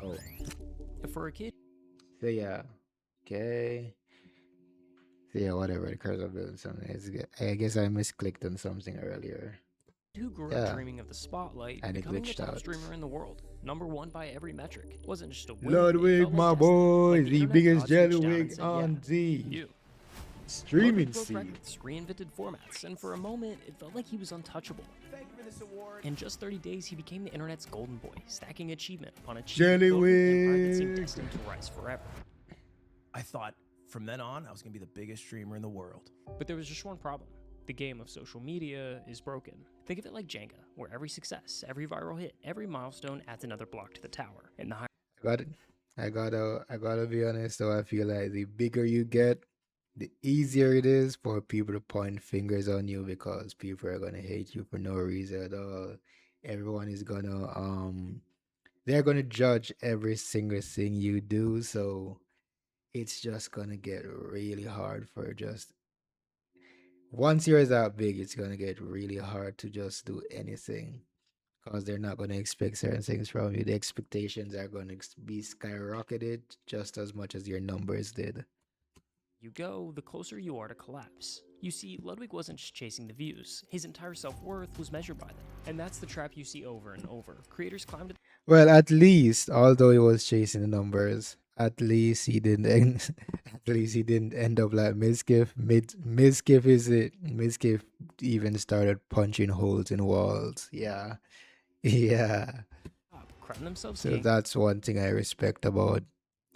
Oh, For a kid so yeah. Okay. So yeah, whatever. The cursor building something. I guess I misclicked on something earlier. who grew up Yeah, dreaming of the spotlight, and it becoming the glitched top out. streamer in the world, number one by every metric, wasn't just a whim, it Ludwig, felt like my destiny. boy, Like the the internet biggest gods reached down and Ludwig said, yeah, on the you. streaming Ludwig broke scene. records, reinvented formats, and for a moment, it felt like he was untouchable. In just 30 days, he became the internet's golden boy, stacking achievement upon achievement, building an empire that seemed Jellywig. destined to rise forever. I thought from then on I was going to be the biggest streamer in the world. But there was just one problem. The game of social media is broken. Think of it like Jenga, where every success, every viral hit, every milestone adds another block to the tower. And the higher I got it. I gotta be honest though. I feel like the bigger you get, the easier it is for people to point fingers on you because people are gonna hate you for no reason at all. Everyone is gonna they're gonna judge every single thing you do, so it's just gonna get really hard for just once you're that big, it's gonna get really hard to just do anything because they're not gonna expect certain things from you. The expectations are gonna be skyrocketed just as much as your numbers did. you go, the closer you are to collapse. You see, Ludwig wasn't just chasing the views. His entire self-worth was measured by them. And that's the trap you see over and over. Creators climb to Well, at least, although he was chasing the numbers, at least he didn't end, at least he didn't end up like Mizkif. Mizkif is it? Mizkif even started punching holes in walls. Yeah, yeah. the top, crown themselves So king. that's one thing I respect about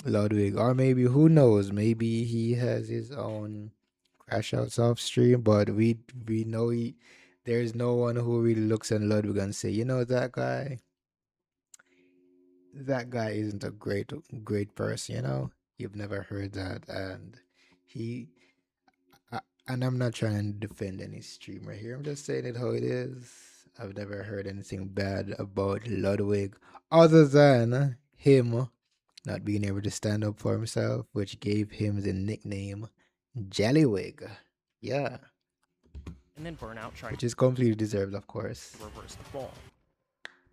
Ludwig. Or maybe who knows? Maybe he has his own crash outs off stream, but we know he there's no one who really looks at Ludwig and say, you know that guy isn't a great person, you know? You've never heard that and he and I'm not trying to defend any streamer here. I'm just saying it how it is. I've never heard anything bad about Ludwig other than him not being able to stand up for himself, which gave him the nickname Jellywig. Yeah, And then Burnout tried which is completely deserved, of course. to reverse the fall.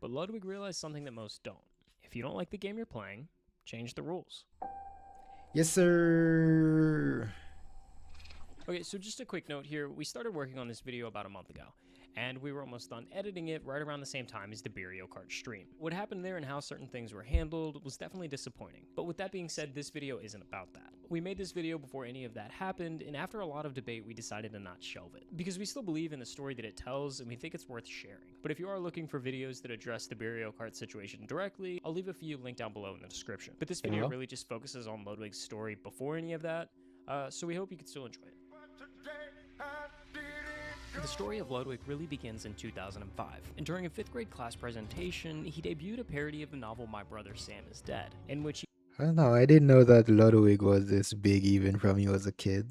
But Ludwig realized something that most don't. If you don't like the game you're playing, change the rules. Yes, sir. Okay, so just a quick note here. We started working on this video about a month ago, and we were almost done editing it right around the same time as the Berio Kart stream. What happened there and how certain things were handled was definitely disappointing. But with that being said, this video isn't about that. We made this video before any of that happened, and after a lot of debate, we decided to not shelve it. Because we still believe in the story that it tells, and we think it's worth sharing. But if you are looking for videos that address the Berio Kart situation directly, I'll leave a few linked down below in the description. But this video really just focuses on Ludwig's story before any of that, so we hope you can still enjoy it. The story of Ludwig really begins in 2005, and during a 5th grade class presentation, he debuted a parody of the novel My Brother Sam is Dead, in which he I don't know. I didn't know that Ludwig was this big even from he was a kid.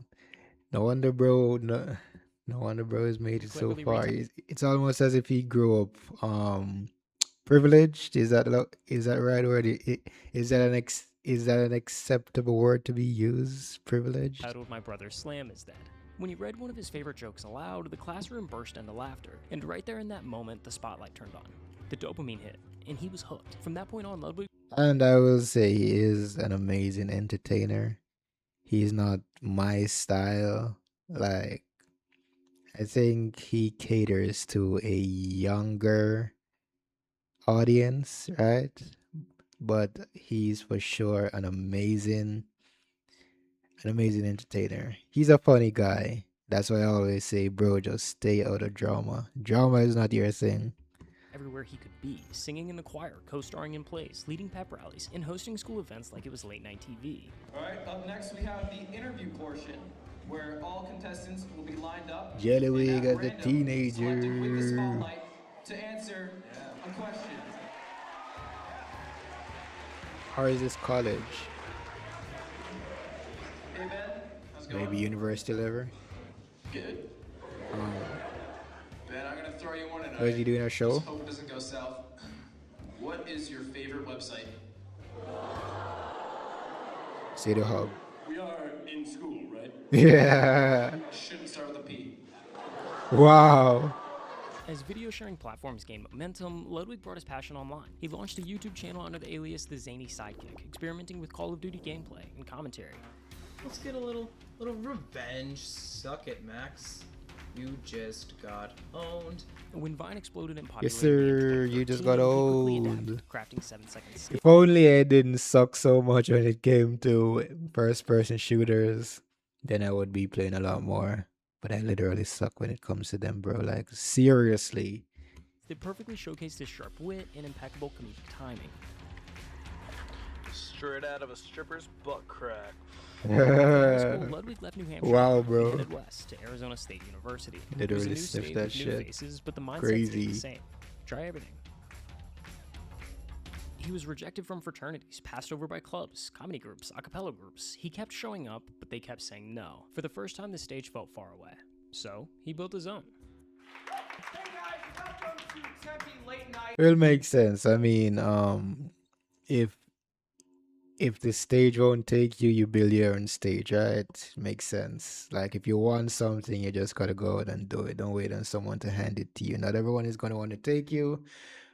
No wonder, bro. No wonder, bro, has made it so cleverly far. retells It's almost as if he grew up privileged. Is that right word? Is that an acceptable word to be used? Privileged. titled My Brother Slam is Dead. When he read one of his favorite jokes aloud, the classroom burst into laughter, and right there in that moment, the spotlight turned on. The dopamine hit, and he was hooked. From that point on, Ludwig And I will say he is an amazing entertainer. He's not my style. Like I think he caters to a younger audience, right? But he's for sure an amazing entertainer. He's a funny guy. That's why I always say, bro, just stay out of drama. Drama is not your thing. everywhere he could be, singing in the choir, co-starring in plays, leading pep rallies, and hosting school events like it was late night TV. All right, up next we have the interview portion, where all contestants will be lined up Jellywig and at as a random selected with the teenager. spotlight to answer a question. Or is this college? Hey Ben, how's it going? Maybe university level? Good. Ben, I'm gonna throw you one tonight. Or is he doing a show? Just hope it doesn't go south. What is your favorite website? City Hub. We are in school, right? Yeah. Shouldn't start with a P. Wow. As video sharing platforms gained momentum, Ludwig brought his passion online. He launched a YouTube channel under the alias The Zany Sidekick, experimenting with Call of Duty gameplay and commentary. Let's get a little revenge. Suck it, Max. You just got owned. When Vine exploded in Yes, popularity in sir. You just got 2014, he quickly owned. adapted, crafting 7-second skills. If only I didn't suck so much when it came to first-person shooters, then I would be playing a lot more. But I literally suck when it comes to them, bro. Like, seriously. They perfectly showcased his sharp wit and impeccable comedic timing. Straight out of a stripper's butt crack. In high school, Ludwig left New Hampshire Wow, and bro. headed west to Arizona State University. It was a Literally new sniffed state that with new shit. faces, but the mindset Crazy. stayed the same. Try everything. He was rejected from fraternities, passed over by clubs, comedy groups, a cappella groups. He kept showing up, but they kept saying no. For the first time, the stage felt far away. So, he built his own. Hey guys, welcome to Tempe Late Night. It makes sense. I mean, if the stage won't take you, you build your own stage, right? Makes sense. Like if you want something, you just gotta go out and do it. Don't wait on someone to hand it to you. Not everyone is gonna want to take you,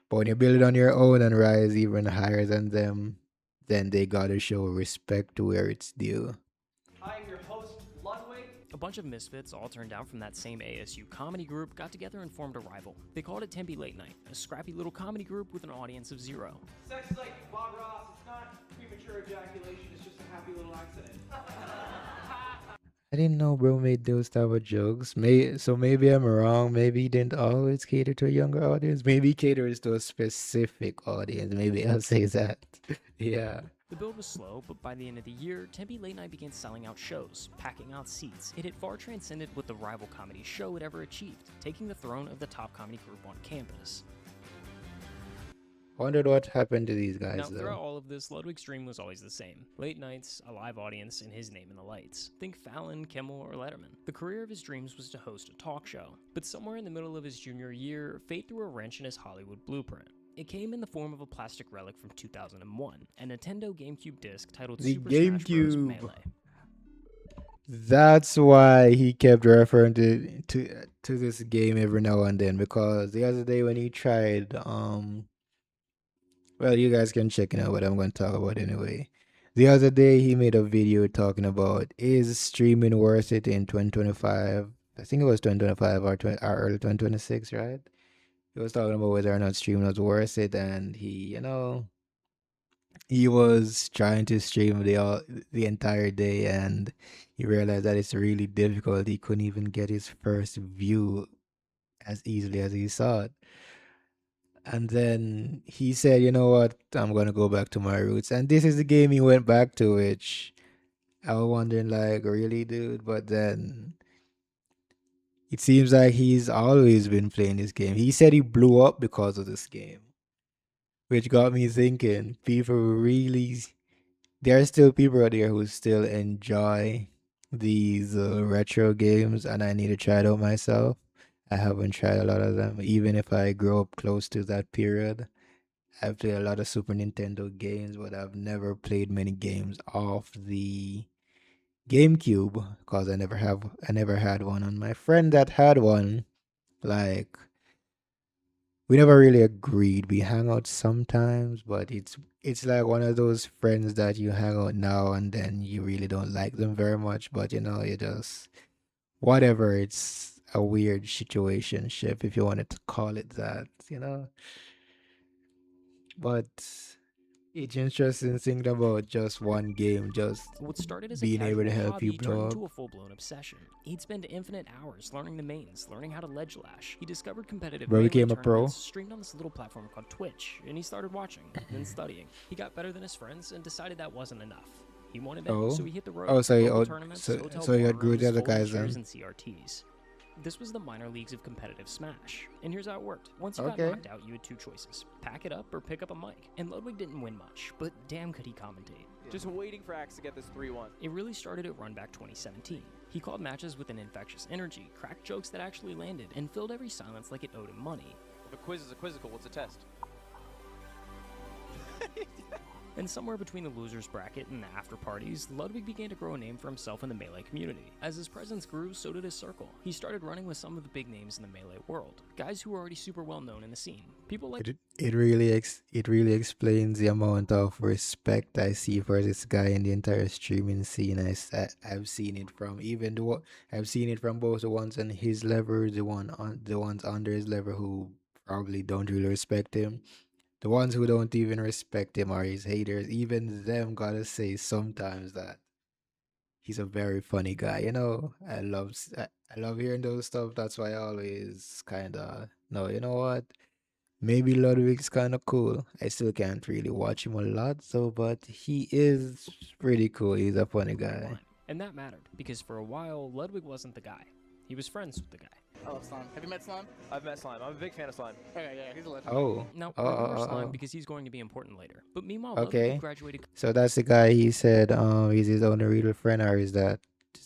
but when you build it on your own and rise even higher than them, then they gotta show respect to where it's due. I'm your host, Ludwig. A bunch of misfits, all turned out from that same ASU comedy group, got together and formed a rival. They called it Tempe Late Night, a scrappy little comedy group with an audience of 0. Sex is like Bob Ross. It's not premature ejaculation. It's just a happy little accident. I didn't know bro made those type of jokes. Maybe I'm wrong. Maybe he didn't always cater to a younger audience. Maybe he caters to a specific audience. Maybe I'll say that. Yeah. The build was slow, but by the end of the year, Tempe Late Night began selling out shows, packing out seats. It had far transcended what the rival comedy show had ever achieved, taking the throne of the top comedy group on campus. Wondered what happened to these guys Now, throughout though. all of this, Ludwig's dream was always the same. Late nights, a live audience, and his name in the lights. Think Fallon, Kimmel, or Letterman. The career of his dreams was to host a talk show. But somewhere in the middle of his junior year, fate threw a wrench in his Hollywood blueprint. It came in the form of a plastic relic from 2001, a Nintendo GameCube disc titled The Super Smash Bros. GameCube. Melee. That's why he kept referring to this game every now and then, because the other day when he tried well, you guys can check it out what I'm going to talk about anyway. The other day he made a video talking about is streaming worth it in 2025. I think it was 2025 or early 2026, right? He was talking about whether or not streaming was worth it, and he was trying to stream the entire day, and he realized that it's really difficult. He couldn't even get his first view as easily as he saw it. And then he said, you know what, I'm gonna go back to my roots. And this is the game he went back to, which I was wondering, like, really, dude? But then it seems like he's always been playing this game. He said he blew up because of this game, which got me thinking, there are still people out there who still enjoy these retro games, and I need to try it out myself. I haven't tried a lot of them, even if I grew up close to that period. I've played a lot of Super Nintendo games, but I've never played many games off the GameCube because I never had one. And my friend that had one, like, we never really agreed. We hang out sometimes, but it's like one of those friends that you hang out now and then you really don't like them very much, but you just whatever. It's a weird situationship, if you wanted to call it that. But it's interesting thinking about just one game just What started as a being able to casual help you hobby blow turned up. into a full-blown obsession. He'd spend infinite hours learning the mains, learning how to ledge lash. He discovered competitive Bro melee became a pro. tournaments streamed on this little platform called Twitch, and he started watching, then studying. He got better than his friends and decided that wasn't enough. He wanted more, so he hit the road. Oh, so local you tournaments, so hotel so you had bar good rooms, other folding guys chairs, then. and CRTs. This was the minor leagues of competitive Smash. And here's how it worked. Once you Okay. got knocked out, you had two choices. Pack it up or pick up a mic. And Ludwig didn't win much, but damn could he commentate. Just waiting for Axe to get this 3-1. It really started at Runback 2017. He called matches with an infectious energy, cracked jokes that actually landed, and filled every silence like it owed him money. If a quiz is a quizzical, what's a test? And somewhere between the losers bracket and the after parties, Ludwig began to grow a name for himself in the Melee community. As his presence grew, so did his circle. He started running with some of the big names in the Melee world, guys who were already super well known in the scene. People like It really explains the amount of respect I see for this guy in the entire streaming scene. I've seen it from I've seen it from both the ones on his level, the ones under his level who probably don't really respect him. The ones who don't even respect him are his haters. Even them gotta say sometimes that he's a very funny guy. I love hearing those stuff. That's why I always kind of no. You know what? Maybe Ludwig's kind of cool. I still can't really watch him a lot, so but he is pretty cool. He's a funny guy. line. And that mattered, because for a while, Ludwig wasn't the guy. He was friends with the guy. I love Slime. Have you met Slime? I've met Slime. I'm a big fan of Slime. Okay, yeah, he's a legend. Oh, Now, oh, remember oh, Slime oh. because he's going to be important later. But meanwhile, Okay. Ludwig graduated So that's the guy he said he's his only real friend, or is that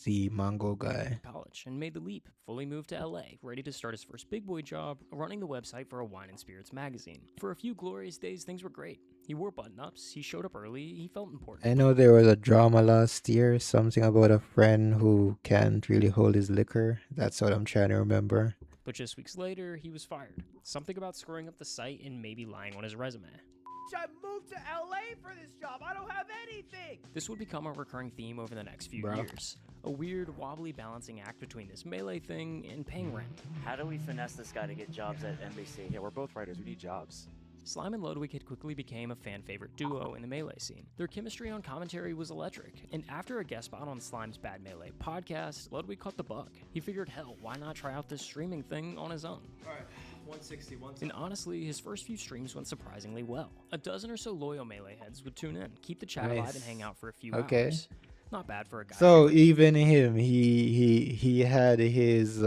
the Mango guy? college and made the leap, fully moved to LA, ready to start his first big boy job, running the website for a wine and spirits magazine. For a few glorious days, things were great. He wore button-ups, he showed up early, he felt important. I know there was a drama last year, something about a friend who can't really hold his liquor. That's what I'm trying to remember. But just weeks later, he was fired. Something about screwing up the site and maybe lying on his resume. I moved to LA for this job. I don't have anything. This would become a recurring theme over the next few Bro. years. A weird, wobbly balancing act between this Melee thing and paying rent. How do we finesse this guy to get jobs at NBC? Yeah, we're both writers. We need jobs. Slime and Ludwig had quickly became a fan-favorite duo in the Melee scene. Their chemistry on commentary was electric, and after a guest spot on Slime's Bad Melee podcast, Ludwig caught the bug. He figured, hell, why not try out this streaming thing on his own? Alright, 160, 160. And honestly, his first few streams went surprisingly well. A dozen or so loyal Melee heads would tune in, keep the chat alive, and hang out for a few hours. Not bad for a guy. So even him, he had his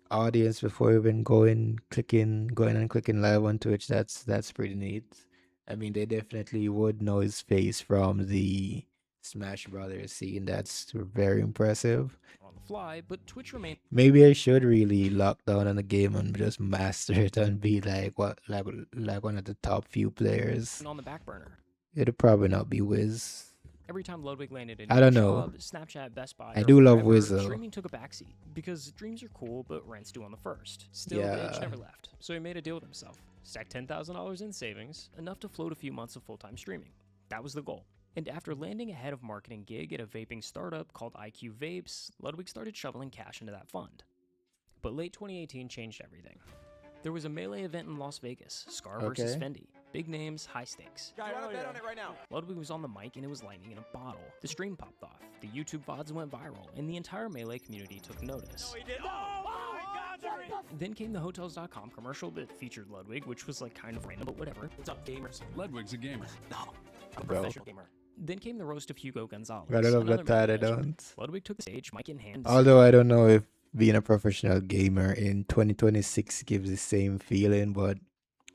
audience before even going and clicking live on Twitch. That's pretty neat. I mean, they definitely would know his face from the Smash Brothers scene. That's very impressive. on the fly, but Twitch remained Maybe I should really lock down on the game and just master it and be like one of the top few players. on the back burner. It'd probably not be Wiz. Every time Ludwig landed a I new don't know. job, Snapchat, Best Buy, I or do love wherever, Wiz, though. streaming took a backseat because dreams are cool, but rent's due on the first. Still, the itch Yeah. never left, so he made a deal with himself. Stacked $10,000 in savings, enough to float a few months of full-time streaming. That was the goal. And after landing a head of marketing gig at a vaping startup called IQ Vapes, Ludwig started shoveling cash into that fund. But late 2018 changed everything. There was a Melee event in Las Vegas, Scar versus Okay. Fendi. Big names, high stakes. Guy, I want to bet on it right now. Ludwig was on the mic and it was lightning in a bottle. The stream popped off, the YouTube VODs went viral, and the entire Melee community took notice. He did. Oh my God! Then came the Hotels.com commercial that featured Ludwig, which was like kind of random, but whatever. What's up, gamers? Ludwig's a gamer. No, I'm a Bro. professional gamer. Then came the roast of Hugo Gonzalez. I don't know another about that. I Melee legend. don't. Ludwig took the stage, mic in hand. Although I don't know if being a professional gamer in 2026 gives the same feeling, but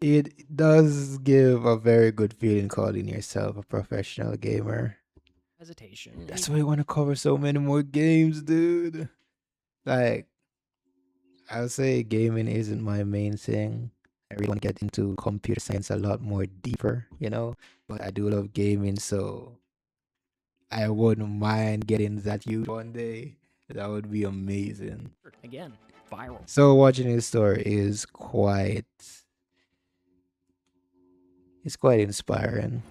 it does give a very good feeling calling yourself a professional gamer. hesitation. That's why I want to cover so many more games, dude. Like, I'll say gaming isn't my main thing. I really want to get into computer science a lot more deeper, but I do love gaming, so I wouldn't mind getting that huge one day. That would be amazing. Again, viral. So watching his story is it's quite inspiring.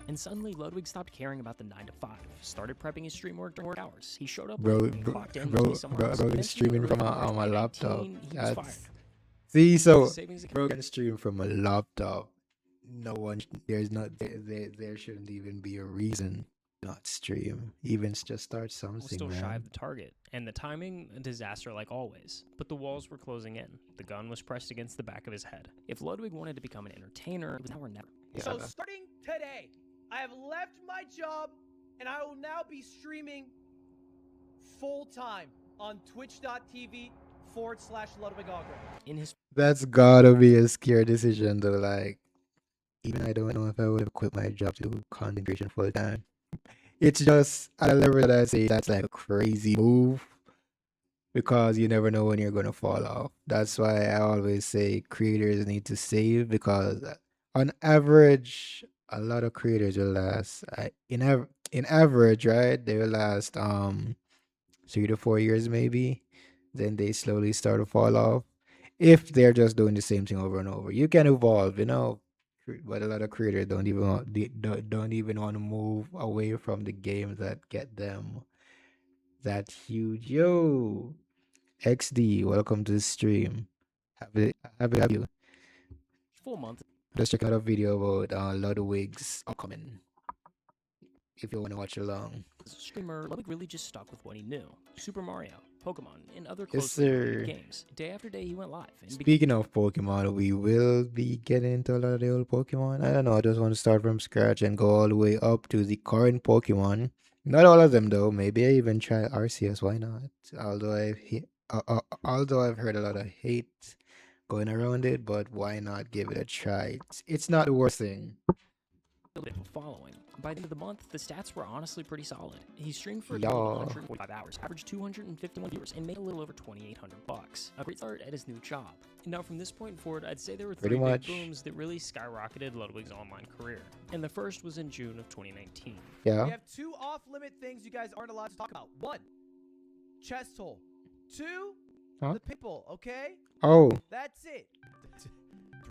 And suddenly, Ludwig stopped caring about the 9 to 5. Started prepping his stream work during work hours. He showed up Bro, late and bro, clocked in bro, to be somewhere bro, else. bro, Eventually, streaming early from March on my 2019, laptop. he was That's fired. see, so His savings account- bro can stream from a laptop. No one, there's not there shouldn't even be a reason not stream. Even just start was something, still shy man. of the target, and the timing a disaster like always. But the walls were closing in. The gun was pressed against the back of his head. If Ludwig wanted to become an entertainer, it was now or never. So Yeah. starting today, I have left my job and I will now be streaming full time on twitch.tv/Ludwig Ogren. In his That's gotta be a scary decision though. Like, even I don't know if I would have quit my job to do content creation full time. It's just at a level that I say that's like a crazy move because you never know when you're gonna fall off. That's why I always say creators need to save because on average, a lot of creators will last in average, right? They will last 3 to 4 years maybe. Then they slowly start to fall off if they're just doing the same thing over and over. You can evolve, but a lot of creators don't even want to move away from the games that get them that huge. Yo, XD, welcome to the stream. Happy to have you. Full month Just check out a video about Ludwig's upcoming. If you want to watch along. as a streamer, Ludwig really just stuck with what he knew: Super Mario, Pokemon, and other Yes, closely related sir. games. Day after day, he went live. And Speaking of Pokemon, we will be getting into a lot of the old Pokemon. I don't know, I just want to start from scratch and go all the way up to the current Pokemon. Not all of them though. Maybe I even try Arceus. Why not? Although I've heard a lot of hate going around it, but why not give it a try? It's not the worst thing. a bit of a following. By the end of the month, the stats were honestly pretty solid. He streamed for a Yeah. total of 145 hours, averaged 251 viewers, and made a little over $2,800. A great start at his new job. And now from this point forward, I'd say there were Pretty three big much. booms that really skyrocketed Ludwig's online career. And the first was in June of 2019. We Yeah. have two off-limit things you guys aren't allowed to talk about. One, chest hole. Two, Huh? the people. Okay, Oh. that's it.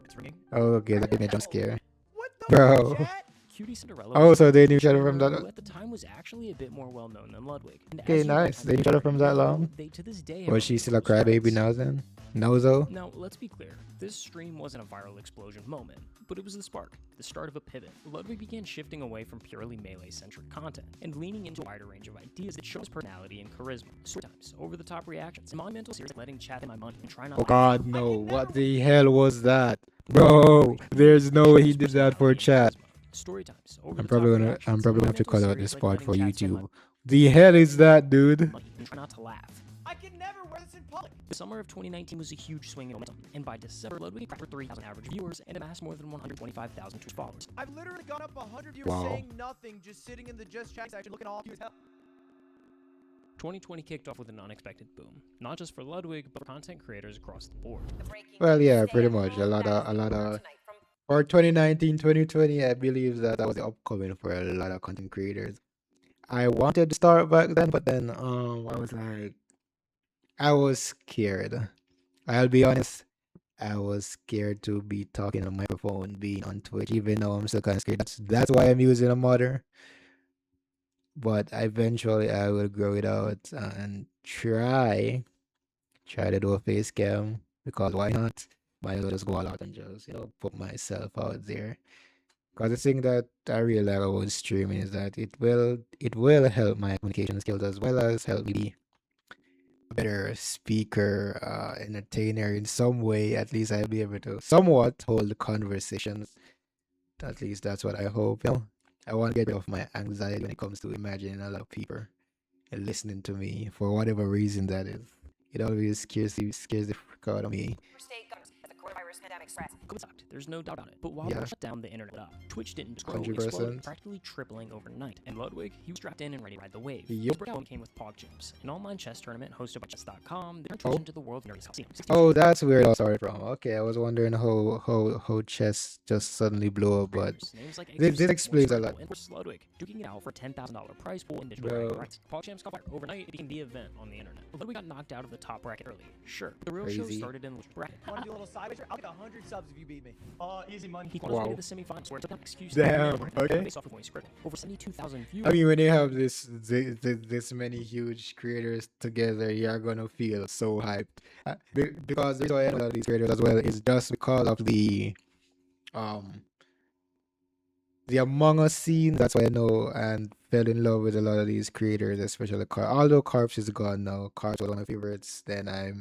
It's ringing. Oh, okay. That gave me a jump scare. What the Bro. fuck, chat? Cutie Cinderella Oh, was so a they knew each other from streamer that. who at the time was actually a bit more well known than Ludwig. And Okay, as you nice. guys They knew each other from that know, long? They to this day have Was she remained still a close crybaby friends. now then? No, though? Now, let's be clear. This stream wasn't a viral explosion moment, but it was the spark, the start of a pivot. Ludwig began shifting away from purely melee-centric content and leaning into a wider range of ideas that show his personality and charisma. Story times, over-the-top reactions, and monumental series like letting chat in my money and try not Oh to god, no. What the hell was that? Bro, there's no way he did that for chat. Story times, I'm probably gonna have to monumental cut out series this like part letting for chat spend my YouTube. The hell is that, dude? money and try not to laugh. I can never wear this in public. The summer of 2019 was a huge swing in momentum, and by December, Ludwig cracked 3,000 average viewers and amassed more than 125,000 Twitch followers. I've literally gone up 100 viewers Wow. saying nothing, just sitting in the just chat section looking all cute as hell. 2020 kicked off with an unexpected boom, not just for Ludwig, but for content creators across the board. Well, yeah, pretty much. A lot of. For 2019, 2020, I believe that was the upcoming for a lot of content creators. I wanted to start back then, but then I was scared. I'll be honest. I was scared to be talking on a microphone, being on Twitch, even though I'm still kind of scared. That's why I'm using a modder. But eventually, I will grow it out and try to do a face cam, because why not? Might as well just go all out and just put myself out there. Because the thing that I really like about streaming is that it will help my communication skills, as well as help me be a better speaker, entertainer in some way. At least I'll be able to somewhat hold conversations. At least that's what I hope. I want to get rid of my anxiety when it comes to imagining a lot of people and listening to me for whatever reason that is. It always scares the frick out of me. COVID sucked, there's no doubt about it. But while Yeah. we shut down the internet up, Twitch didn't just grow, it 100%. exploded, practically tripling overnight. And Ludwig, he was strapped in and ready to ride the wave. Yup. His breakout came with Pog Champs, an online chess tournament hosted by chess.com that turned Twitch Oh. into the world's nerdiest scene. Oh, that's where it all started from. Okay, I was wondering how chess just suddenly blew up, but Names like this Exorcist, explains a Morse lot. Code, and versus Ludwig, duking it out for a $10,000 prize pool in digital Bro. bragging rights. Pog Champs got fired overnight. It became the event on the internet. Ludwig got knocked out of the top bracket early. Sure, the real show Crazy. started in the bracket. Want to do a little sideways? I'll get 100 subs if you beat me. Easy money. He fought his way Wow. to the semifinals, where it took an excuse Damn, okay. based off of voice critical. Over 72,000 views. I mean, when you have this many huge creators together, you're gonna feel so hyped. Because the reason why I know a lot of these creators as well is just because of the Among Us scene. That's why I know and fell in love with a lot of these creators, especially although Carps is gone now. Carps was one of my favorites. Then I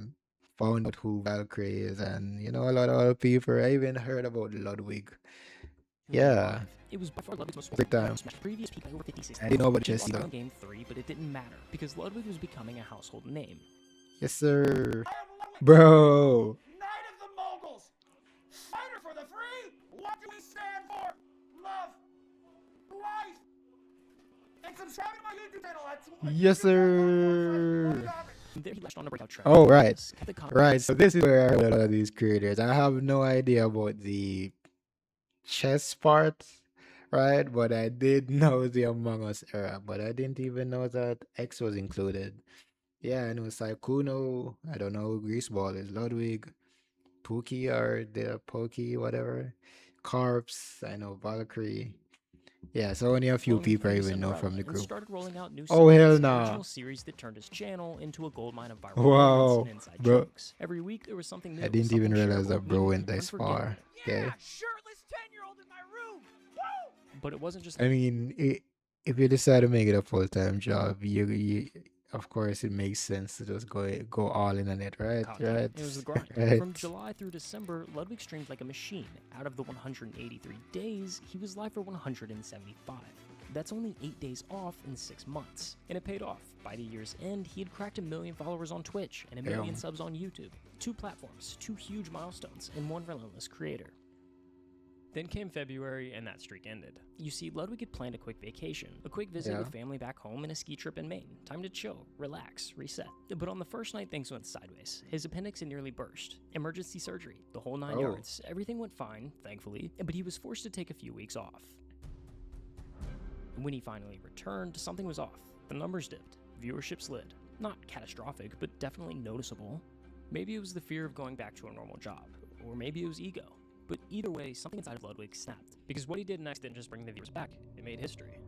found out who Valkyrie is, and a lot of other people. I even heard about Ludwig. Yeah. It was by far Ludwig's most Big time. smashed previous peak by over 56. I didn't know about He Jesse lost though. on game 3, but it didn't matter because Ludwig was becoming a household name. Yes, sir. I am Ludwig, Bro. Knight of the Moguls, fighter for the free. What do we stand for? Love, life, and subscribe to my YouTube channel. That's what Yes, you guys sir. want. And there he lashed on a breakout trend. Oh, right. The comment- Right, so this is where I heard a lot of these creators. I have no idea about the chess part, right? But I did know the Among Us era, but I didn't even know that X was included. Yeah, I know Saikuno. I don't know who Greaseball is. Ludwig, Pookie, or the Pokey, whatever. Corpse. I know Valkyrie. Yeah, so only a few Long people I became even know Cinderella from the and group. started rolling out new Oh hell segments, nah! original series that turned his channel into a goldmine of viral moments and Wow, inside bro. jokes. Every week there was something I new, didn't something even realize shareable, that bro unique, went this far. unforgettable. Yeah, Okay. shirtless 10-year-old in my room. Woo! But it wasn't just I mean, if you decide to make it a full-time job, you of course it makes sense to just go all in on it, right? content. Right? It was the grind. Right. From July through December, Ludwig streamed like a machine. Out of the 183 days, he was live for 175. That's only 8 days off in 6 months. And it paid off. By the year's end, he had cracked 1 million followers on Twitch and 1 million Damn. subs on YouTube. 2 platforms, 2 huge milestones, and 1 relentless creator. Then came February, and that streak ended. You see, Ludwig had planned a quick vacation, a quick visit Yeah. with family back home, and a ski trip in Maine. Time to chill, relax, reset. But on the first night, things went sideways. His appendix had nearly burst. Emergency surgery, the whole 9 Oh. yards. Everything went fine, thankfully, but he was forced to take a few weeks off. And when he finally returned, something was off. The numbers dipped. Viewership slid. Not catastrophic, but definitely noticeable. Maybe it was the fear of going back to a normal job, or maybe it was ego. But either way, something inside of Ludwig snapped. Because what he did next didn't just bring the viewers back, it made history.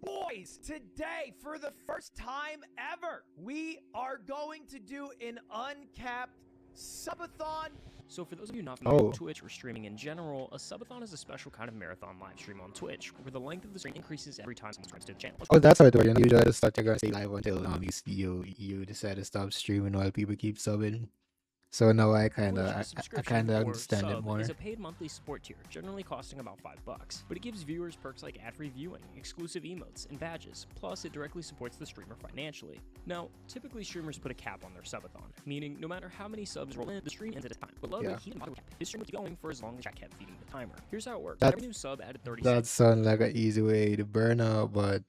Boys, today, for the first time ever, we are going to do an uncapped subathon. So for those of you not familiar Oh. with Twitch or streaming in general, a subathon is a special kind of marathon live stream on Twitch, where the length of the stream increases every time someone subscribes to the channel. Oh, that's how it works. You just start, you're gonna stay live until you decide to stop streaming while people keep subbing. So now I Twitch, kinda a I subscription kinda or understand it sub more. is a paid monthly support tier, generally costing about $5. But it gives viewers perks like ad-free viewing, exclusive emotes, and badges. Plus, it directly supports the streamer financially. Now, typically streamers put a cap on their subathon, meaning no matter how many subs roll in, the stream ends at a time. But Ludwig, Yeah. he didn't bother with cap. His stream would keep going for as long as chat kept feeding the timer. Here's how it works. That- Every new sub added 30 That seconds. sounds like an easy way to burn out, but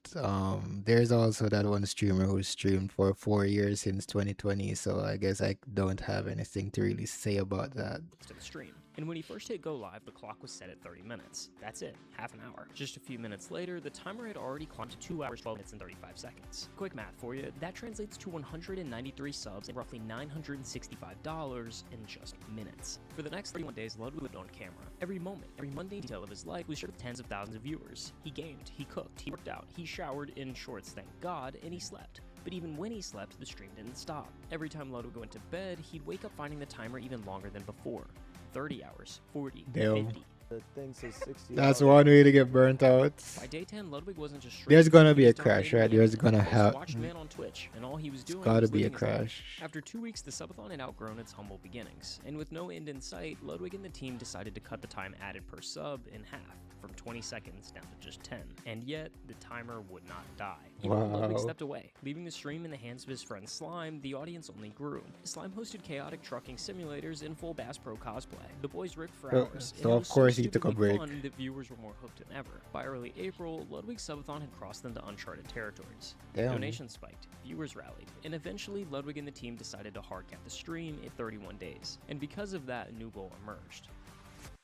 there's also that one streamer who streamed for 4 years since 2020, so I guess I don't have anything to really say about that. To the stream. And when he first hit go live, the clock was set at 30 minutes. That's it, half an hour. Just a few minutes later, the timer had already climbed to 2 hours, 12 minutes, and 35 seconds. Quick math for you, that translates to 193 subs and roughly $965 in just minutes. For the next 31 days, Ludwig lived on camera. Every moment, every mundane detail of his life was shared with tens of thousands of viewers. He gamed, he cooked, he worked out, he showered in shorts, thank God, and he slept. But even when he slept, the stream didn't stop. Every time Ludwig went to bed, he'd wake up finding the timer even longer than before. 30 hours, 40, Damn. 50. The thing says 60 That's hours. one way to get burnt out. By day 10, Ludwig wasn't just streaming. There's gonna he be a was crash, dominating right? the There's internet. gonna Most have watched man on Twitch, and all he was doing gotta was be a living his life. crash. After 2 weeks, the subathon had outgrown its humble beginnings, and with no end in sight, Ludwig and the team decided to cut the time added per sub in half, from 20 seconds down to just 10. And yet, the timer would not die. Even when Ludwig Wow. stepped away, leaving the stream in the hands of his friend Slime, the audience only grew. Slime hosted chaotic trucking simulators in full Bass Pro cosplay. The boys ripped for So- hours, and so it of was course he took a stupidly break. fun that viewers were more hooked than ever. By early April, Ludwig's subathon had crossed into uncharted territories. Damn. Donations spiked, viewers rallied, and eventually Ludwig and the team decided to hard cap the stream at 31 days. And because of that, a new goal emerged: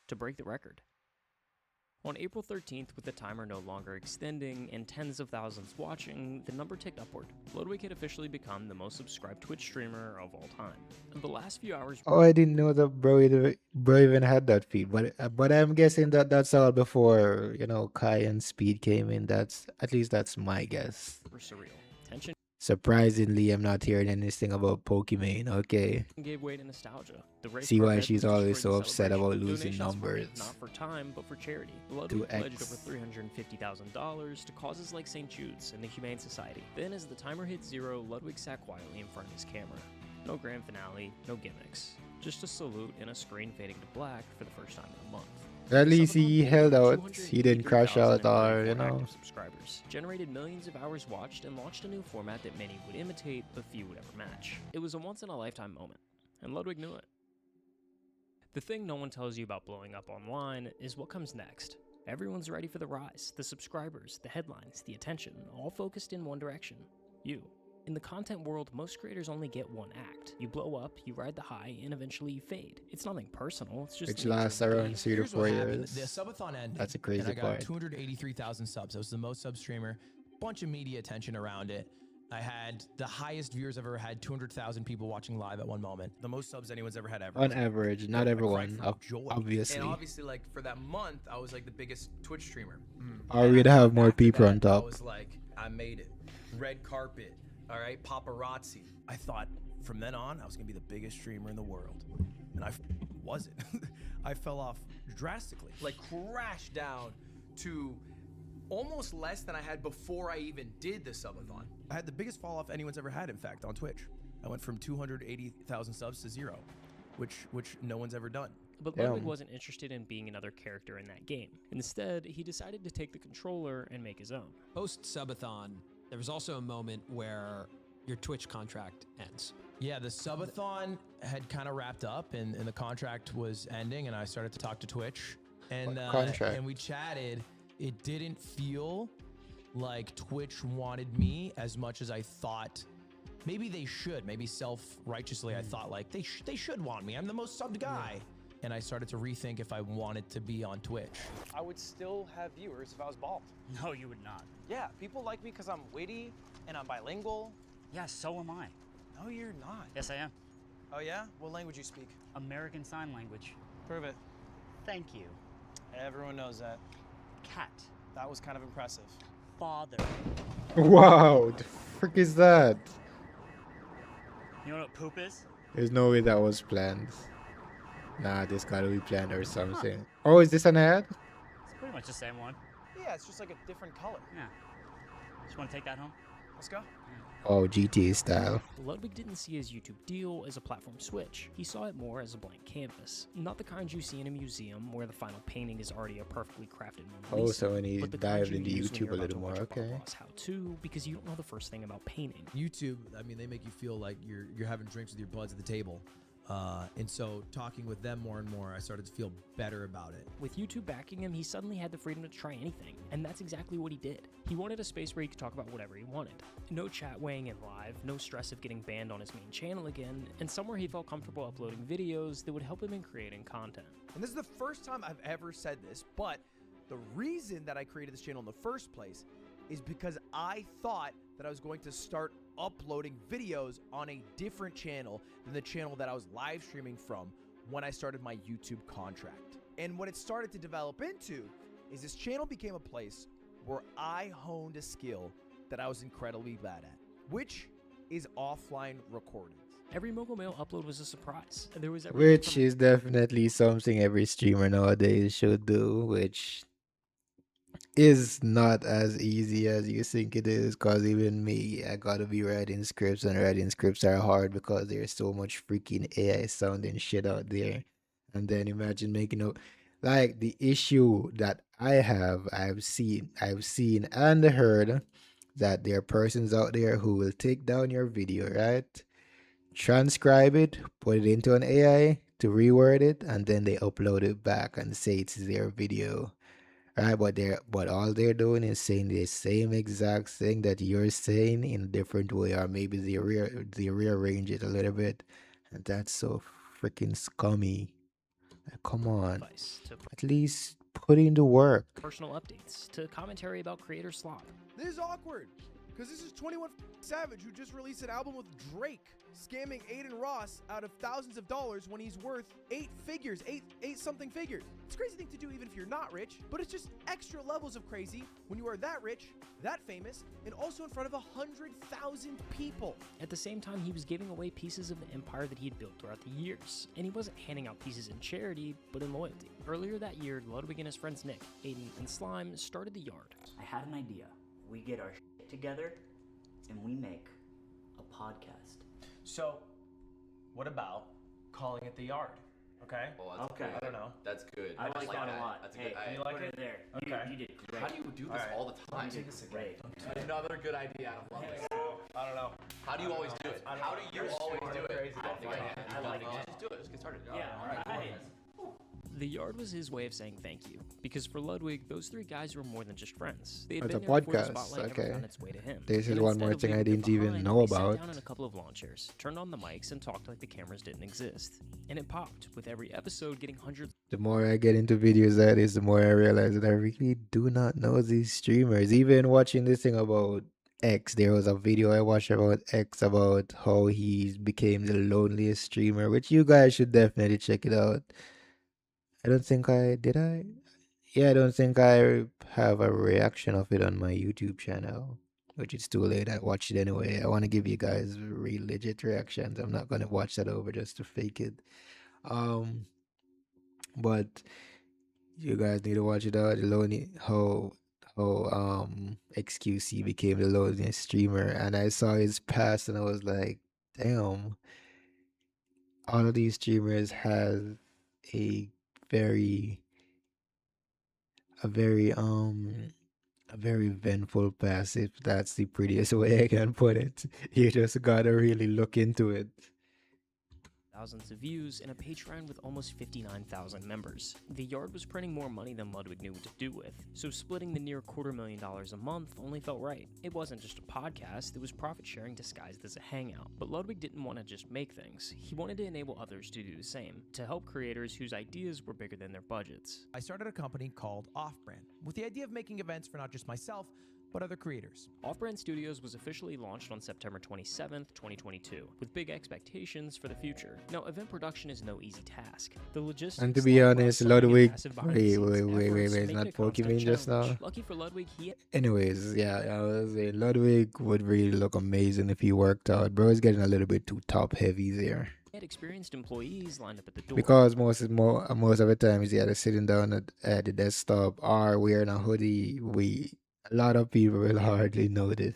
to break the record. On April 13th, with the timer no longer extending and tens of thousands watching, the number ticked upward. Ludwig had officially become the most subscribed Twitch streamer of all time. The last few hours Oh, I didn't know that bro even had that feed, but I'm guessing that that's all before Kai and Speed came in. That's my guess. were surreal. Tension Surprisingly, I'm not hearing anything about Pokimane. Okay, gave way to nostalgia. The race see car why bed she's was always destroyed so in upset about celebration. losing Donations were made numbers. not for time, but for charity. Ludwig pledged over $350,000 to causes like St. Jude's and the Humane Society. Then, as the timer hit 0, Ludwig sat quietly in front of his camera. No grand finale, no gimmicks. Just a salute and a screen fading to black for the first time in a month. At The least he subathon held gained out. He didn't crash out or 283,034 active subscribers, generated millions of hours watched, and launched a new format that many would imitate, but few would ever match. It was a once-in-a-lifetime moment, and Ludwig knew it. The thing no one tells you about blowing up online is what comes next. Everyone's ready for the rise, the subscribers, the headlines, the attention, all focused in one direction: you. In the content world, most creators only get one act. You blow up, you ride the high, and eventually you fade. It's nothing personal, it's just Which the nature lasts of the around game. 3 to Here's 4 what happened. years. The subathon ended. That's a crazy and I got part. 283,000 subs. I was the most sub streamer. Bunch of media attention around it. I had the highest viewers I've ever had, 200,000 people watching live at one moment. The most subs anyone's ever had ever. On average, not I everyone, cried from joy. obviously. And obviously, like, for that month, I was like the biggest Twitch streamer. Or we'd have more After people that, on top. I was like, I made it. Red carpet, all right, paparazzi. I thought from then on, I was gonna be the biggest streamer in the world. And I wasn't. I fell off drastically, like crashed down to almost less than I had before I even did the subathon. I had the biggest fall off anyone's ever had, in fact, on Twitch. I went from 280,000 subs to 0, which no one's ever done. But Ludwig wasn't interested in being another character in that game. Instead, he decided to take the controller and make his own. Post subathon, there was also a moment where your Twitch contract ends. Yeah, the subathon had kind of wrapped up and the contract was ending, and I started to talk to Twitch. And, contract? And we chatted. It didn't feel like Twitch wanted me as much as I thought maybe they should. Maybe self-righteously, I thought like they should want me. I'm the most subbed guy. And I started to rethink if I wanted to be on Twitch. I would still have viewers if I was bald. No, you would not. Yeah, people like me because I'm witty and I'm bilingual. Yeah, so am I. No, you're not. Yes, I am. Oh yeah? What language you speak? American Sign Language. Prove it. Thank you. Everyone knows that. Cat. That was kind of impressive. Father. Wow, the frick is that? You know what poop is? There's no way that was planned. Nah, this gotta be planned or something. Oh, is this an ad? It's pretty much the same one. Yeah, it's just like a different color. Yeah. Just want to take that home? Let's go. Oh, GTA style. Ludwig didn't see his YouTube deal as a platform switch. He saw it more as a blank canvas. Not the kind you see in a museum where the final painting is already a perfectly crafted Mona Oh, Lisa, so when he but the kind dived you into use when YouTube you're a about little to more, watch a Bob okay. Ross how-to because you don't know the first thing about painting. YouTube, I mean, they make you feel like you're having drinks with your buds at the table. And so talking with them more and more, I started to feel better about it. With YouTube backing him, he suddenly had the freedom to try anything, and that's exactly what he did. He wanted a space where he could talk about whatever he wanted. No chat weighing in live, no stress of getting banned on his main channel again, and somewhere he felt comfortable uploading videos that would help him in creating content. And this is the first time I've ever said this, but the reason that I created this channel in the first place is because I thought that I was going to start uploading videos on a different channel than the channel that I was live streaming from when I started my YouTube contract. And what it started to develop into is this channel became a place where I honed a skill that I was incredibly bad at, which is offline recordings. Every Mogul Mail upload was a surprise. There was Which is definitely something every streamer nowadays should do, which is not as easy as you think it is, because even me, I gotta be writing scripts, and writing scripts are hard because there's so much freaking AI sounding shit out there. And then imagine making a like the issue that I've seen and heard that there are persons out there who will take down your video, right? Transcribe it, put it into an AI to reword it, and then they upload it back and say it's their video. Right, but all they're doing is saying the same exact thing that you're saying in a different way, or maybe they rearrange it a little bit, and that's so freaking scummy. Like, come on, advice to at least put in the work. personal updates, to commentary about creator slop. This is awkward, because this is 21 Savage, who just released an album with Drake, scamming Aiden Ross out of thousands of dollars when he's worth eight something figures. It's a crazy thing to do even if you're not rich, but it's just extra levels of crazy when you are that rich, that famous, and also in front of 100,000 people. At the same time, he was giving away pieces of the empire that he'd built throughout the years, and he wasn't handing out pieces in charity, but in loyalty. Earlier that year, Ludwig and his friends Nick, Aiden, and Slime started the Yard. I had an idea. We get our shit together and we make a podcast. So, what about calling it the Yard? Okay. Well, that's Okay. good. I don't know. That's good. I like that a lot. That's a Hey, good idea. you like put it? it there. Okay. You did great. How do you do this Alright. all the time? You did great. Another good idea out of Ludwig. I don't know. How do you always do it? I don't How know. do you You're always smart do and it? crazy. I don't think I can. I like it. Just do it. Let's get started. Yeah, alright. The yard was his way of saying thank you, because for Ludwig, those three guys were more than just friends. They had It's a been there before the podcast. spotlight ever Okay. found its way to him. This is And one instead more of thing I leaving it didn't even behind, know they about. sat down in a couple of lawn chairs, turned on the mics, and talked like the cameras didn't exist. And it popped, with every episode getting hundreds. The more I get into videos that is, the more I realize that I really do not know these streamers. Even watching this thing about X, there was a video I watched about X about how he became the loneliest streamer, which you guys should definitely check it out. I don't think I did I? Yeah, I don't think I have a reaction of it on my YouTube channel, which is too late. I watched it anyway. I want to give you guys real legit reactions. I'm not gonna watch that over just to fake it. Um, but you guys need to watch it out. The lonely how XQC became the loneliest streamer, and I saw his past, and I was like, damn, all of these streamers have a very a very a very eventful past, if that's the prettiest way I can put it. You just gotta really look into it. Thousands of views, and a Patreon with almost 59,000 members. The yard was printing more money than Ludwig knew what to do with, so splitting the near $250,000 a month only felt right. It wasn't just a podcast, it was profit sharing disguised as a hangout. But Ludwig didn't want to just make things, he wanted to enable others to do the same, to help creators whose ideas were bigger than their budgets. I started a company called Off-Brand, with the idea of making events for not just myself, but other creators. Off-Brand Studios was officially launched on September 27th, 2022, with big expectations for the future. Now, event production is no easy task. The logistics. And to be honest, Ludwig, wait, it's it's not Pokemon just now. Lucky for Ludwig, he. Anyways, yeah, I was saying Ludwig would really look amazing if he worked out. Bro is getting a little bit too top heavy there. Had experienced employees lined up at the door. Because most of the time he's either sitting down at the desktop or wearing a hoodie. A lot of people will hardly notice.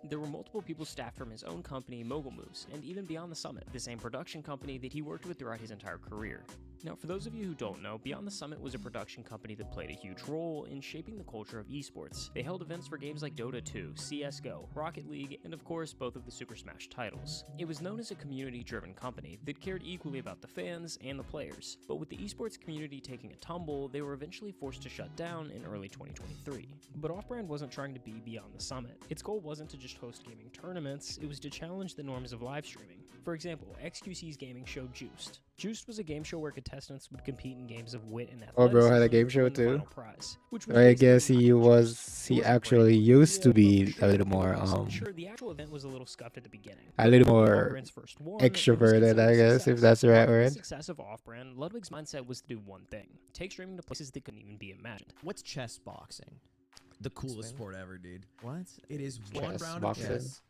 There were multiple people staffed from his own company, Mogul Moves, and even Beyond the Summit, the same production company that he worked with throughout his entire career. Now, for those of you who don't know, Beyond the Summit was a production company that played a huge role in shaping the culture of esports. They held events for games like Dota 2, CSGO, Rocket League, and of course, both of the Super Smash titles. It was known as a community-driven company that cared equally about the fans and the players. But with the esports community taking a tumble, they were eventually forced to shut down in early 2023. But Off-Brand wasn't trying to be Beyond the Summit. Its goal wasn't to just host gaming tournaments, it was to challenge the norms of live streaming. For example, XQC's gaming show Juiced. Juiced was a game show where contestants would compete in games of wit and athleticism. Oh, bro had a game show to win the too. final prize, which was I guess basically he actually used to be a little more Sure, the actual event was a little scuffed at the beginning. a little more Off-Brand's first one, it was extroverted, considered I a guess, if success. that's the right After word. success of Off-Brand, Ludwig's mindset was to do one thing: take streaming to places that couldn't even be imagined. What's chess boxing? The coolest sport ever, dude. What? It is one Chess round boxing? of chess,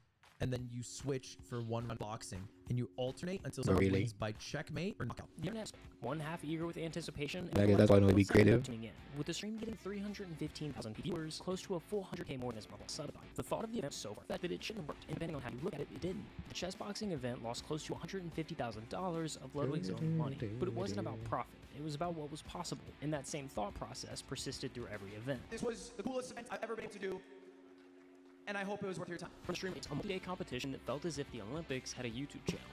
and then you switch for one round boxing, and you alternate until Oh, someone really? wins by checkmate or knockout. The internet's one half eager with anticipation. I guess that's why it would be and creative. tuning in, with the stream getting 315,000 viewers, close to a full 100K more than his normal sub-a-thon. The thought of the event was so far that it shouldn't have worked, and depending on how you look at it, it didn't. The chess boxing event lost close to $150,000 of Ludwig's own money, but it wasn't about profit. It was about what was possible, and that same thought process persisted through every event. This was the coolest event I've ever been able to do, and I hope it was worth your time. From stream, it's a multi-day competition that felt as if the Olympics had a YouTube channel.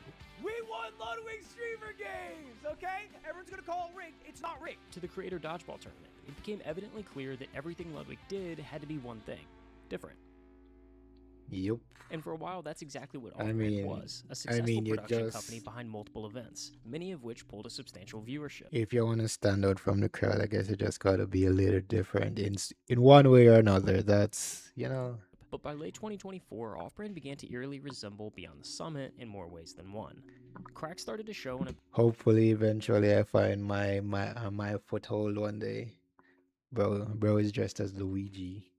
We won Ludwig Streamer Games, okay? Everyone's gonna call it rigged. It's not rigged. To the Creator Dodgeball Tournament, it became evidently clear that everything Ludwig did had to be one thing: different. Yep. And for a while, that's exactly what I Off-Brand mean- was, a I successful mean, you production just- company behind multiple events, many of which pulled a substantial viewership. If you want to stand out from the crowd, I guess you just gotta be a little different in one way or another. That's, you know. But by late 2024, Off-Brand began to eerily resemble Beyond the Summit in more ways than one. Cracks started to show in a Hopefully, eventually, I find my foothold one day. Bro is dressed as Luigi.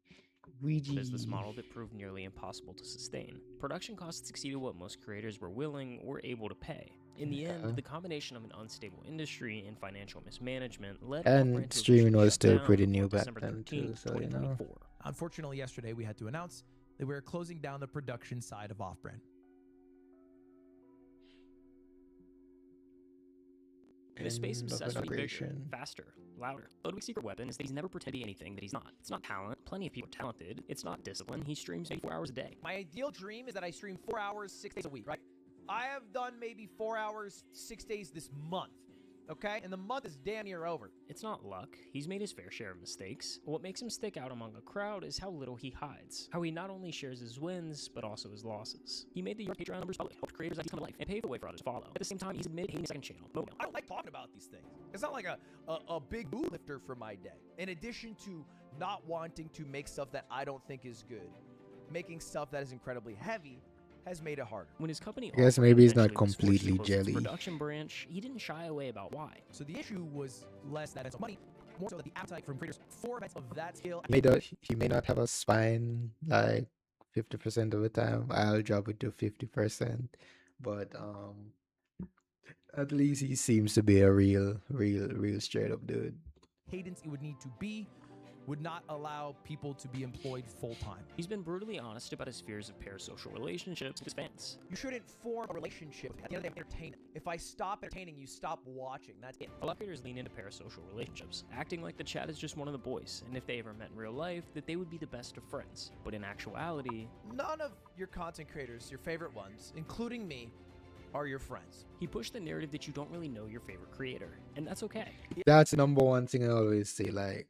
business model that proved nearly impossible to sustain. Production costs exceeded what most creators were willing or able to pay. In the Yeah. end, the combination of an unstable industry and financial mismanagement led And Off-Brand to streaming officially was shut still down pretty on new back December then, too, 13th, so, you know. 2024. Unfortunately, yesterday we had to announce that we are closing down the production side of Off-Brand. The space End of obsessed with bigger, integration. faster, louder. Ludwig's secret weapon is that he's never pretended to be anything that he's not. It's not talent. Plenty of people are talented. It's not discipline. He streams maybe 4 hours a day. My ideal dream is that I stream 4 hours, 6 days a week, right? I have done maybe 4 hours, 6 days this month. okay? And the month is damn near over. It's not luck. He's made his fair share of mistakes. What makes him stick out among a crowd is how little he hides. How he not only shares his wins, but also his losses. He made the Patreon numbers public, helped creators like come to life, and paved the way for others to follow. At the same time, he's admitted hating his second channel, Mono. I don't like talking about these things. It's not like a big mood lifter for my day. In addition to not wanting to make stuff that I don't think is good, making stuff that is incredibly heavy has made it harder. When his company I guess maybe he's not completely jelly. Production branch, he didn't shy away about why. So the issue was less that it's money, more so that the appetite from creators for events of that scale. He may not have a spine like 50% of the time. I'll drop it to 50%, but at least he seems to be a real straight up dude. Cadence it would need to be would not allow people to be employed full-time. He's been brutally honest about his fears of parasocial relationships with his fans. You shouldn't form a relationship with me. At the end of the day, I'm entertaining. If I stop entertaining, you stop watching. That's it. A lot of creators lean into parasocial relationships, acting like the chat is just one of the boys, and if they ever met in real life, that they would be the best of friends. But in actuality, none of your content creators, your favorite ones, including me, are your friends. He pushed the narrative that you don't really know your favorite creator, and that's okay. That's the number one thing I always say, like,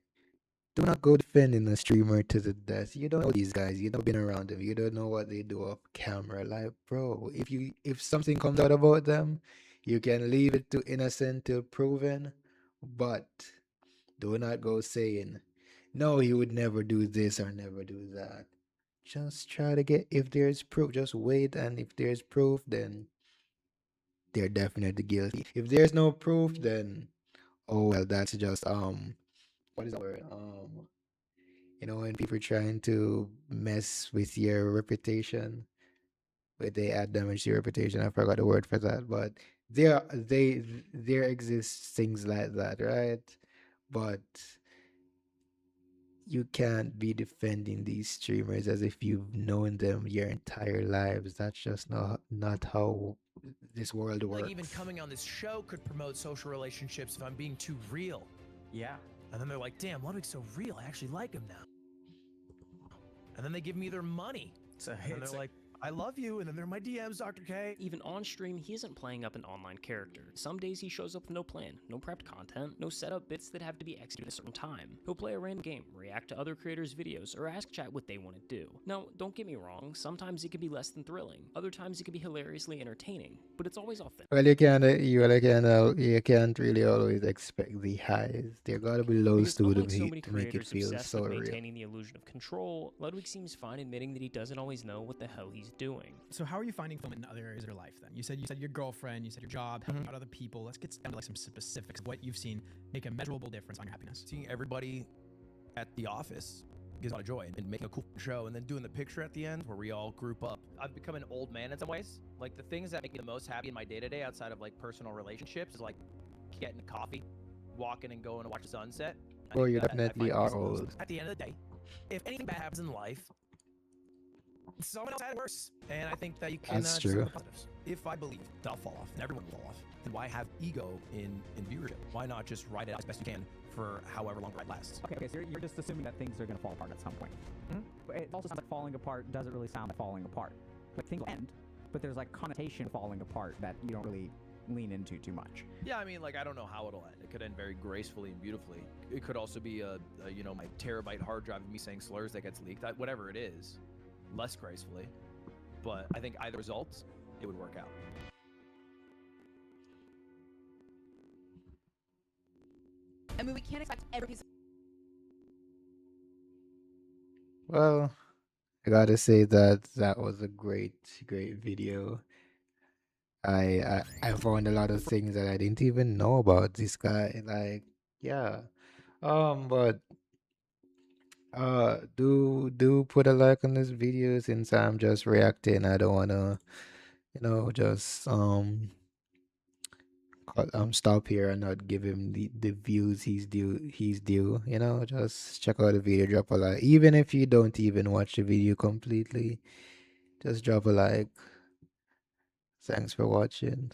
do not go defending a streamer to the death. You don't know these guys. You've never been around them. You don't know what they do off camera. Like, bro, if something comes out about them, you can leave it to innocent till proven, but do not go saying, no, he would never do this or never do that. Just try to get, if there's proof, just wait, and if there's proof, then they're definitely guilty. If there's no proof, then, oh, well, that's just, what is that word? You know, when people are trying to mess with your reputation, where they add damage to your reputation. I forgot the word for that, but there exists things like that, right? But you can't be defending these streamers as if you've known them your entire lives. That's just not how this world works. Like even coming on this show could promote social relationships if I'm being too real. Yeah. And then they're like, damn, Ludwig's so real. I actually like him now. And then they give me their money. And they're like, I love you, and then they're my DMs, Dr. K. Even on stream, he isn't playing up an online character. Some days he shows up with no plan, no prepped content, no setup bits that have to be executed at a certain time. He'll play a random game, react to other creators' videos, or ask chat what they want to do. Now, don't get me wrong, sometimes it can be less than thrilling. Other times it can be hilariously entertaining, but it's always authentic. Well, you can't really always expect the highs. There gotta be lows to Unlike so many make it creators feel obsessed so with real. maintaining the illusion of control, Ludwig seems fine admitting that he doesn't always know what the hell he's doing. So how are you finding fulfillment in other areas of your life then? You said your girlfriend, you said your job, helping out other people. Let's get down to like some specifics of what you've seen make a measurable difference on your happiness. Seeing everybody at the office gives a lot of joy, and making a cool show, and then doing the picture at the end where we all group up. I've become an old man in some ways. Like the things that make me the most happy in my day-to-day outside of like personal relationships is like getting coffee, walking and going to watch the sunset. Well, you definitely are old. At the end of the day, if anything bad happens in life, someone else had it worse. And I think that you can That's see true. the positives. If I believe that I'll fall off, and everyone will fall off, then why have ego in viewership? Why not just ride it out as best you can for however long the ride lasts? Okay, so you're just assuming that things are going to fall apart at some point. But it also sounds like falling apart doesn't really sound like falling apart. Like things will end, but there's like connotation falling apart that you don't really lean into too much. Yeah, I mean, like, I don't know how it'll end. It could end very gracefully and beautifully. It could also be you know, my terabyte hard drive of me saying slurs that gets leaked. Whatever it is, less gracefully. But I think either result, it would work out. I mean, we can't expect every piece of Well, I gotta say that was a great video. I found a lot of things that I didn't even know about this guy. Like, yeah. But do put a like on this video since I'm just reacting. I don't wanna, just stop here and not give him the views he's due. Just check out the video, drop a like. Even if you don't even watch the video completely, just drop a like. Thanks for watching.